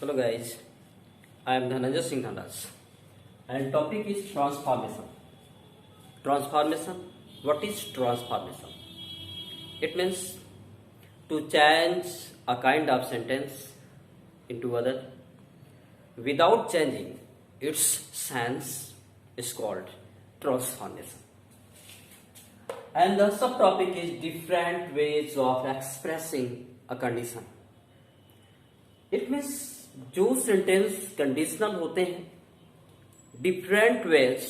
Hello guys, I am Dhananjay Singh Thandas and topic is transformation. Transformation. What is transformation? It means to change a kind of sentence into other without changing its sense is called transformation. And the subtopic is different ways of expressing a condition. It means जो sentence conditional होते हैं different ways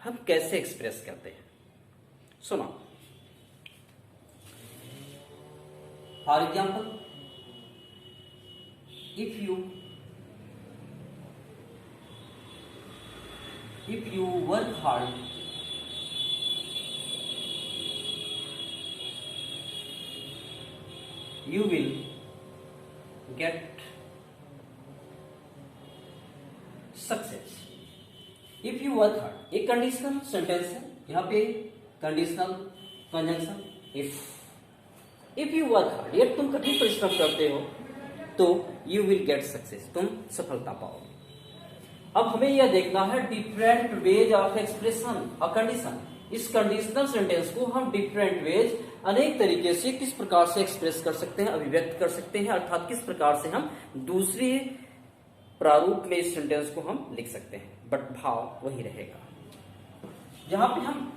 हम कैसे express करते हैं. सुनो, for example, if you work hard you will get success. If you work hard, एक conditional sentence है, यहाँ पे conditional conjunction if you work hard, यदि तुम कठिन परिश्रम करते हो तो यू विल गेट सक्सेस, तुम सफलता पाओगे. अब हमें यह देखना है different ways of expression a condition. इस कंडीशनल सेंटेंस को हम डिफरेंट वेज अनेक तरीके से किस प्रकार से एक्सप्रेस कर सकते हैं, अभिव्यक्त कर सकते हैं, अर्थात किस प्रकार से हम दूसरे प्रारूप में इस सेंटेंस को हम लिख सकते हैं, बट भाव वही रहेगा. जहां पे हम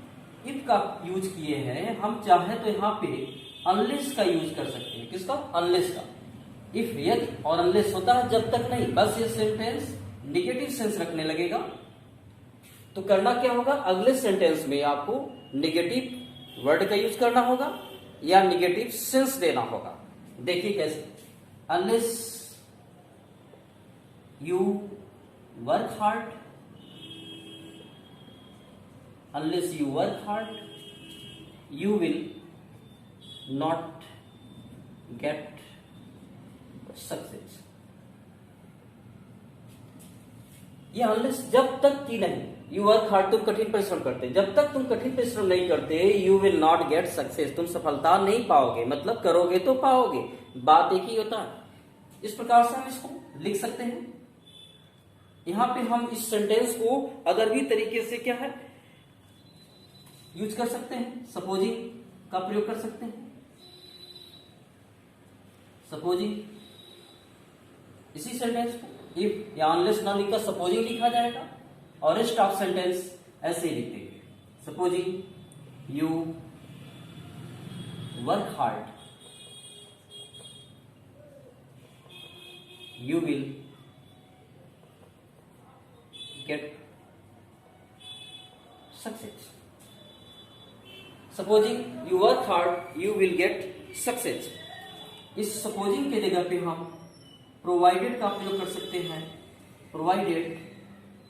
इफ का यूज किए हैं, हम चाहे तो यहाँ पे अनलेस का यूज कर सकते हैं. किसका? अनलेस का. इफ यदि और अनलेस होता है जब तक नहीं, बस ये सेंटेंस निगेटिव सेंस रखने लगेगा तो करना क्या होगा, अगले सेंटेंस में आपको निगेटिव वर्ड का यूज करना होगा या निगेटिव सेंस देना होगा. देखिए कैसे. Unless you work hard, unless you work hard you will not get success. ये unless जब तक की नहीं, you work hard तुम कठिन परिश्रम करते, जब तक तुम कठिन परिश्रम नहीं करते you will not get success, तुम सफलता नहीं पाओगे. मतलब करोगे तो पाओगे, बात एक ही होता है. इस प्रकार से हम इसको लिख सकते हैं. यहां पे हम इस सेंटेंस को अदर भी तरीके से क्या है यूज कर सकते हैं. सपोजिंग का प्रयोग कर सकते हैं. सपोजिंग इसी सेंटेंस को इफ या अनलेस ना लिखकर सपोजिंग लिखा जाएगा और रेस्ट ऑफ सेंटेंस ऐसे ही लिख देंगे. Supposing you work hard you will get success. Supposing you work hard you will get success. इस supposing के जगह पे हम provided का प्रयोग कर सकते हैं. provided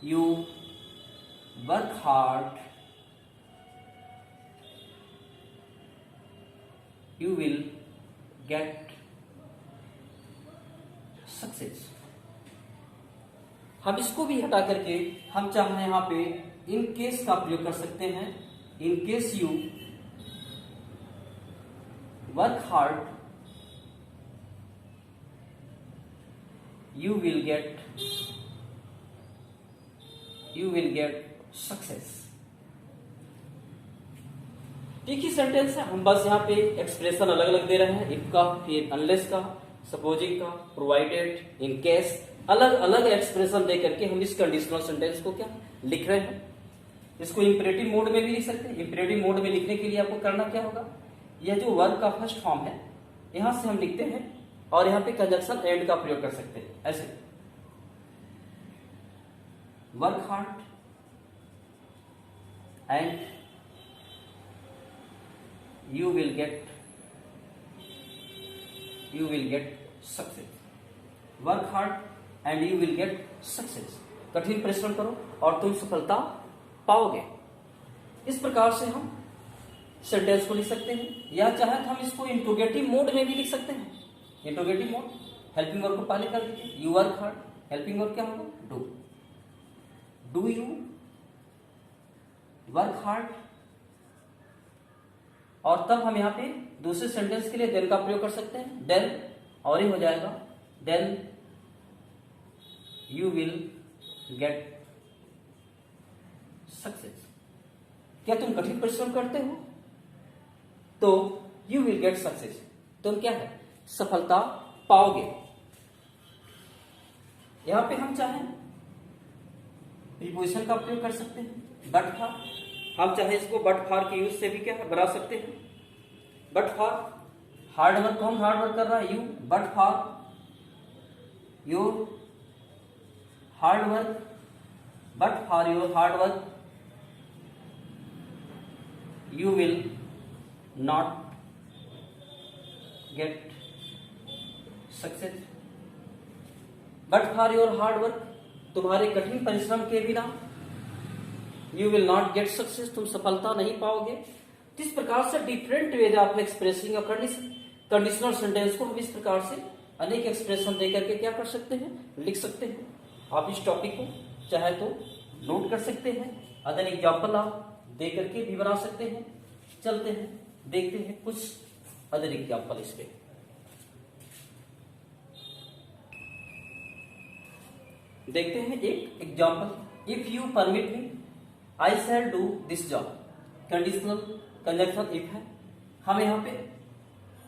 you work hard you will get success. हम इसको भी हटा करके हम चाहे यहां पे इन केस का प्रयोग कर सकते हैं. In case you work hard you will get success. एक ही सेंटेंस है, हम बस यहाँ पे एक्सप्रेशन अलग अलग दे रहे हैं. इफ का, फिर अनलेस का, सपोजिंग का, प्रोवाइडेड, इन केस, अलग अलग एक्सप्रेशन दे करके हम इस कंडीशनल सेंटेंस को क्या लिख रहे हैं. इसको इंपरेटिव मोड में भी लिख सकते हैं. इंपरेटिव मोड में लिखने के लिए आपको करना क्या होगा, यह जो वर्ब का फर्स्ट फॉर्म है यहां से हम लिखते हैं और यहां पे कंजंक्शन एंड का प्रयोग कर सकते हैं. ऐसे work hard and you will get success. work hard and you will get success. कठिन परिश्रम करो और तुम सफलता पाओगे. इस प्रकार से हम सेंटेंस को लिख सकते हैं. या चाहे तो हम इसको इंट्रोगेटिव मोड में भी लिख सकते हैं. इंट्रोगेटिव मोड हेल्पिंग वर्ब को पहले कर दीजिए. You work hard, helping verb क्या होगा, डू यू वर्क हार्ड, और तब हम यहाँ पे दूसरे सेंटेंस के लिए देन का प्रयोग कर सकते हैं. देन और ही हो जाएगा, then you will get success. क्या तुम कठिन परिश्रम करते हो तो you will get success, तुम क्या है सफलता पाओगे। यहां पे हम चाहें प्रीपोजिशन का प्रयोग कर सकते हैं बट फॉर, हम चाहे इसको बट फॉर के यूज से भी क्या है बना सकते हैं। बट फॉर हार्ड वर्क, कौन हार्ड वर्क कर रहा है, you, but for your hard work, but for your hard work you will not get success. But for your hard work, तुम्हारे कठिन परिश्रम के बिना you will not get success, तुम सफलता नहीं पाओगे। इस प्रकार से different way of expressing a conditional sentence को हम इस प्रकार से अनेक एक्सप्रेशन देकर के क्या कर सकते हैं, लिख सकते हैं। आप इस टॉपिक को चाहे तो नोट कर सकते हैं, अदर एग्जाम्पल आप दे करके भी बना सकते हैं। चलते हैं देखते हैं कुछ अदर एग्जाम्पल इस पे। देखते हैं एक example, if you permit me I shall do this job. Conditional conjunction if है, हम यहाँ पे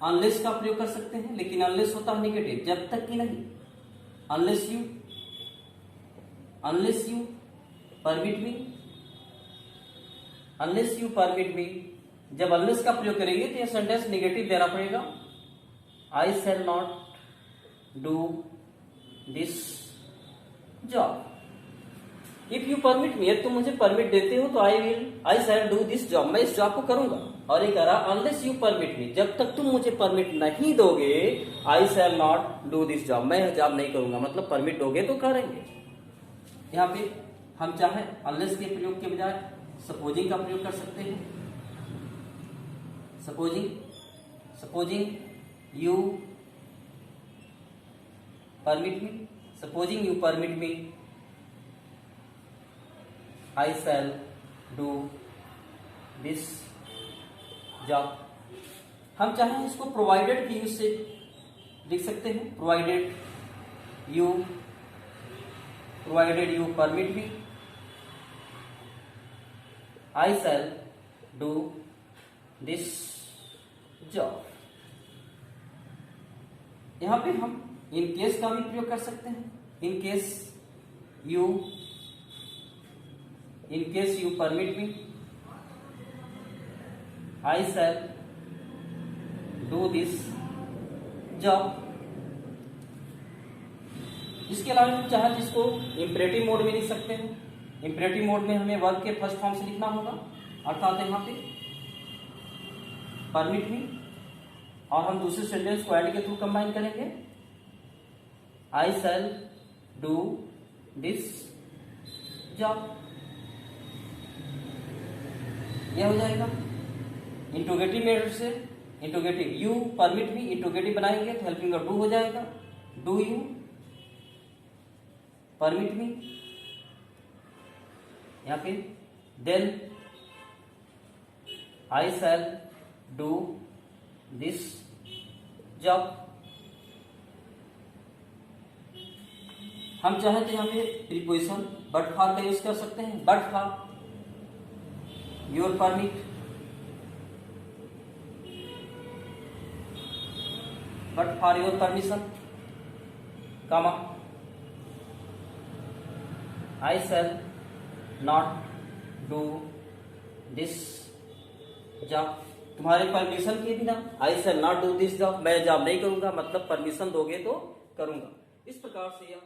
अनलेस का प्रयोग कर सकते हैं, लेकिन अनलेस होता है नेगेटिव, जब तक कि नहीं। Unless you permit me, unless you permit मी, जब अनलेस का प्रयोग करेंगे तो यह सेंटेंस नेगेटिव देना पड़ेगा। I shall not do this job. If you permit me, यदि तुम मुझे परमिट देते हो तो I shall do this job, मैं इस जॉब को करूंगा। और ये कह रहा अनलेस यू परमिट मी, जब तक तुम मुझे परमिट नहीं दोगे I shall not do this job, मैं यह जॉब नहीं करूंगा। मतलब परमिट दोगे तो करेंगे। यहाँ पे हम चाहे अनलेस के प्रयोग के बजाय सपोजिंग का प्रयोग कर सकते हैं। Supposing you permit me, supposing you permit me I shall do this job. हम चाहें इसको प्रोवाइडेड के यूज से लिख सकते हैं। Provided you permit me I shall do this job. यहां पे हम इन केस का भी प्रयोग कर सकते हैं। In case you permit me I shall do this job. इसके अलावा हम चाहे तो इसको इंपरेटिव मोड में लिख सकते हैं। इंपरेटिव मोड में हमें वर्ब के फर्स्ट फॉर्म से लिखना होगा, अर्थात यहाँ पे परमिट मी, और हम दूसरे सेंटेंस को ऐड के थ्रू कंबाइन करेंगे। आई शैल डू दिस जॉब, यह हो जाएगा। इंट्रोगेटिव मेथड से interrogative you permit me interrogative बनाएंगे तो हेल्पिंग डू हो जाएगा। डू यू परमिट मी, यहाँ पे then I shall do this job. हम चाहें तो यहाँ पे प्रीपोजिशन बट फॉर का यूज कर सकते हैं। But for your permit, but for your permission, comma I shall not do this job. तुम्हारे परमिशन के बिना I shall not do this job, मैं जॉब नहीं करूंगा, मतलब परमिशन दोगे तो करूंगा। इस प्रकार से यह